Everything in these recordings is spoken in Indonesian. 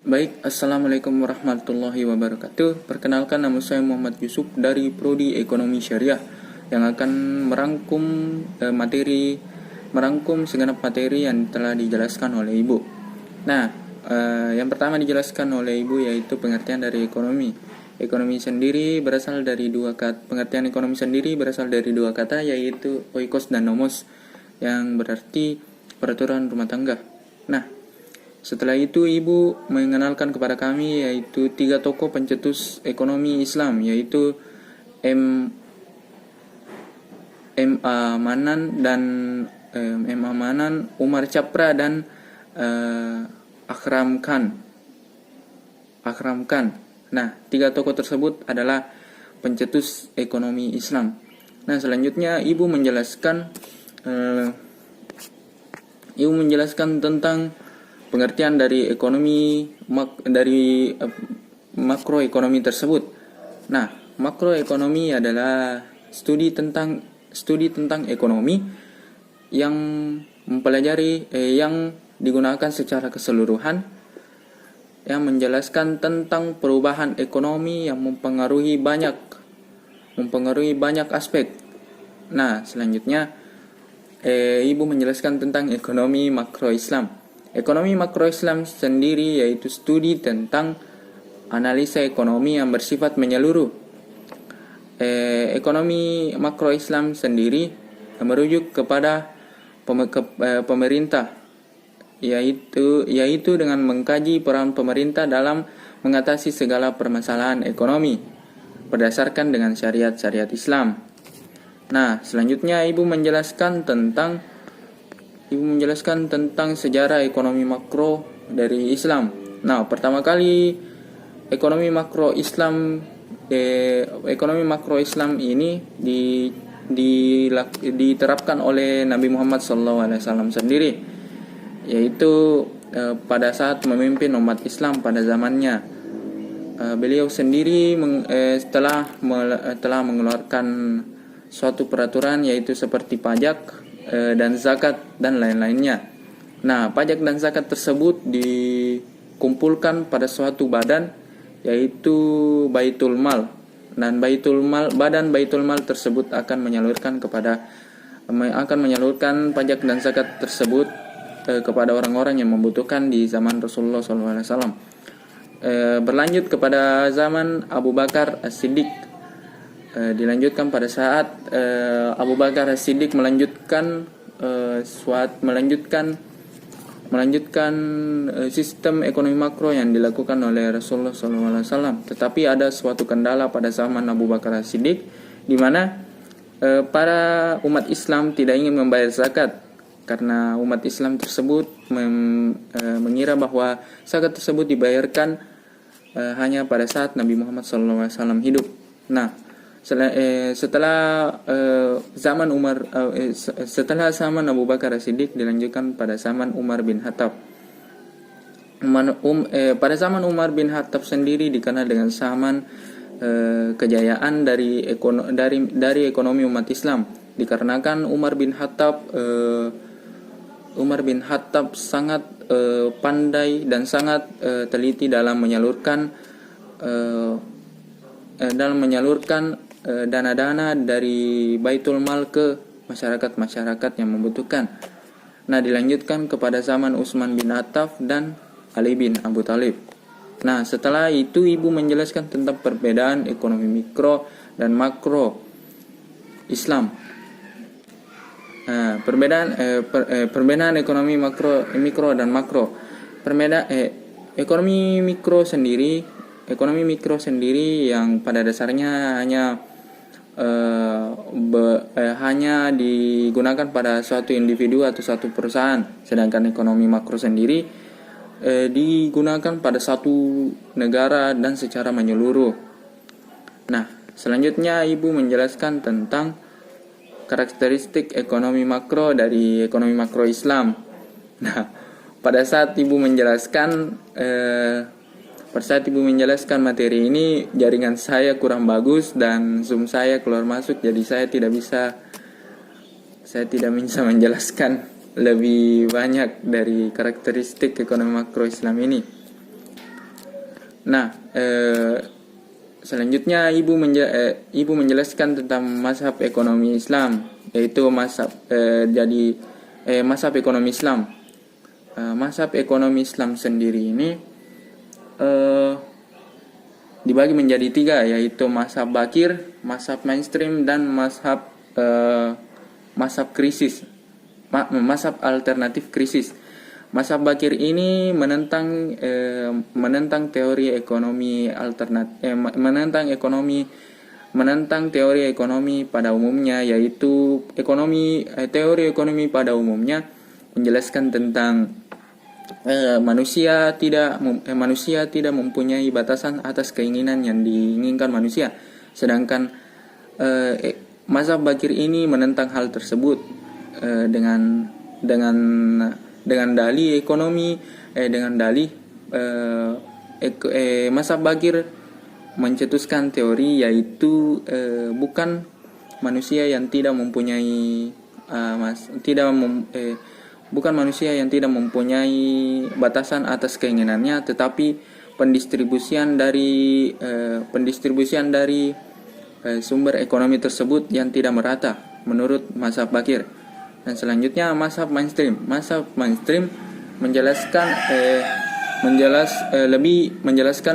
Baik, Assalamualaikum warahmatullahi wabarakatuh. Perkenalkan, nama saya Muhammad Yusuf dari Prodi Ekonomi Syariah yang akan merangkum segenap materi yang telah dijelaskan oleh Ibu. Nah, yang pertama dijelaskan oleh Ibu yaitu pengertian dari ekonomi. Ekonomi sendiri berasal dari dua kata. Pengertian ekonomi sendiri berasal dari dua kata, yaitu oikos dan nomos, yang berarti peraturan rumah tangga. Nah, setelah itu Ibu mengenalkan kepada kami yaitu tiga tokoh pencetus ekonomi Islam, yaitu M.A. Manan, Umar Chapra, dan Akram Khan. Nah, tiga tokoh tersebut adalah pencetus ekonomi Islam. Nah, selanjutnya Ibu menjelaskan tentang pengertian dari makroekonomi tersebut. Nah, makroekonomi adalah studi tentang ekonomi yang yang digunakan secara keseluruhan, yang menjelaskan tentang perubahan ekonomi yang mempengaruhi banyak aspek. Nah, selanjutnya Ibu menjelaskan tentang ekonomi makro Islam. Ekonomi makro Islam sendiri yaitu studi tentang analisa ekonomi yang bersifat menyeluruh. Ekonomi makro Islam sendiri merujuk kepada pemerintah, yaitu dengan mengkaji peran pemerintah dalam mengatasi segala permasalahan ekonomi berdasarkan dengan syariat Islam. Nah, selanjutnya Ibu menjelaskan tentang sejarah ekonomi makro dari Islam. Nah, pertama kali ekonomi makro Islam ini diterapkan oleh Nabi Muhammad SAW sendiri, yaitu pada saat memimpin umat Islam pada zamannya. Beliau sendiri telah mengeluarkan suatu peraturan, yaitu seperti pajak dan zakat dan lain-lainnya. Nah, pajak dan zakat tersebut dikumpulkan pada suatu badan, yaitu Baitul Mal. Dan badan Baitul Mal tersebut akan menyalurkan pajak dan zakat tersebut kepada orang-orang yang membutuhkan di zaman Rasulullah SAW. Berlanjut kepada zaman Abu Bakar As-Siddiq. Dilanjutkan pada saat Abu Bakar As-Siddiq melanjutkan sistem ekonomi makro yang dilakukan oleh Rasulullah SAW. Tetapi ada suatu kendala pada zaman Abu Bakar As-Siddiq, di mana para umat Islam tidak ingin membayar zakat, karena umat Islam tersebut mengira bahwa zakat tersebut dibayarkan hanya pada saat Nabi Muhammad SAW hidup. Nah, setelah zaman Abu Bakar As-Siddiq dilanjutkan pada zaman Umar bin Khattab. Pada zaman Umar bin Khattab sendiri dikenal dengan zaman kejayaan dari ekonomi umat Islam, dikarenakan Umar bin Khattab sangat pandai dan sangat teliti dalam menyalurkan dana-dana dari Baitul Mal ke masyarakat yang membutuhkan. Nah, dilanjutkan kepada zaman Utsman bin Affan dan Ali bin Abi Thalib. Nah, setelah itu Ibu menjelaskan tentang perbedaan ekonomi mikro dan makro Islam. Nah, perbedaan ekonomi mikro dan makro. Ekonomi mikro sendiri yang pada dasarnya hanya digunakan pada suatu individu atau suatu perusahaan, sedangkan ekonomi makro sendiri digunakan pada satu negara dan secara menyeluruh. Nah, selanjutnya Ibu menjelaskan tentang karakteristik ekonomi makro dari ekonomi makro Islam. Nah, pada saat Ibu menjelaskan materi ini, jaringan saya kurang bagus dan Zoom saya keluar masuk, jadi saya tidak bisa menjelaskan lebih banyak dari karakteristik ekonomi makro Islam ini. Nah, selanjutnya ibu menjelaskan tentang mazhab ekonomi Islam, yaitu mazhab ekonomi Islam. Mazhab ekonomi Islam sendiri ini dibagi menjadi 3, yaitu mazhab bakir, mazhab mainstream, dan mazhab krisis, mazhab alternatif krisis. Mazhab bakir ini menentang teori ekonomi menentang teori ekonomi pada umumnya, yaitu teori ekonomi pada umumnya menjelaskan tentang manusia tidak mempunyai batasan atas keinginan yang diinginkan manusia. Sedangkan mazhab bakir ini menentang hal tersebut dengan dalih ekonomi, mazhab bakir mencetuskan teori, yaitu bukan manusia yang tidak mempunyai batasan atas keinginannya, tetapi pendistribusian dari sumber ekonomi tersebut yang tidak merata menurut mazhab bakir. Dan selanjutnya mazhab mainstream. Mazhab mainstream menjelaskan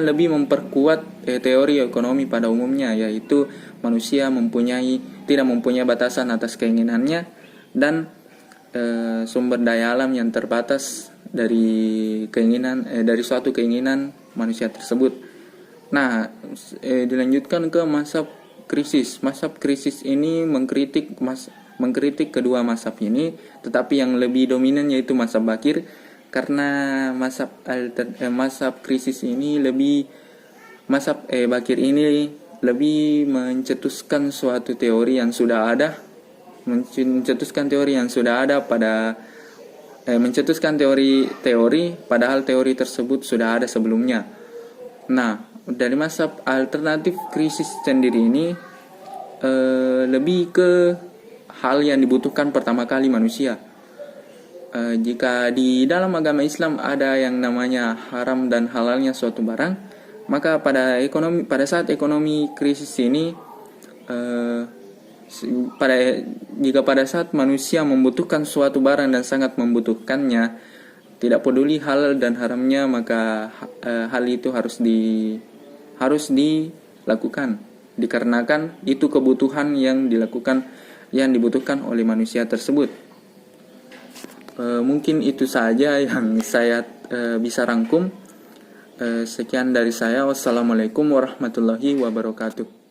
lebih memperkuat teori ekonomi pada umumnya, yaitu manusia tidak mempunyai batasan atas keinginannya, dan sumber daya alam yang terbatas dari suatu keinginan manusia tersebut. Nah, dilanjutkan ke mazhab krisis. Mazhab krisis ini mengkritik kedua mazhab ini, tetapi yang lebih dominan yaitu mazhab bakir, karena mazhab bakir ini lebih mencetuskan suatu teori yang sudah ada, padahal teori tersebut sudah ada sebelumnya. Nah, dari mazhab alternatif krisis sendiri ini lebih ke hal yang dibutuhkan pertama kali manusia. Jika di dalam agama Islam ada yang namanya haram dan halalnya suatu barang, maka pada saat ekonomi krisis ini, jika pada saat manusia membutuhkan suatu barang dan sangat membutuhkannya, tidak peduli halal dan haramnya, maka hal itu harus dilakukan, dikarenakan itu kebutuhan yang dibutuhkan oleh manusia tersebut. Mungkin itu saja yang saya bisa rangkum. Sekian dari saya. Wassalamualaikum warahmatullahi wabarakatuh.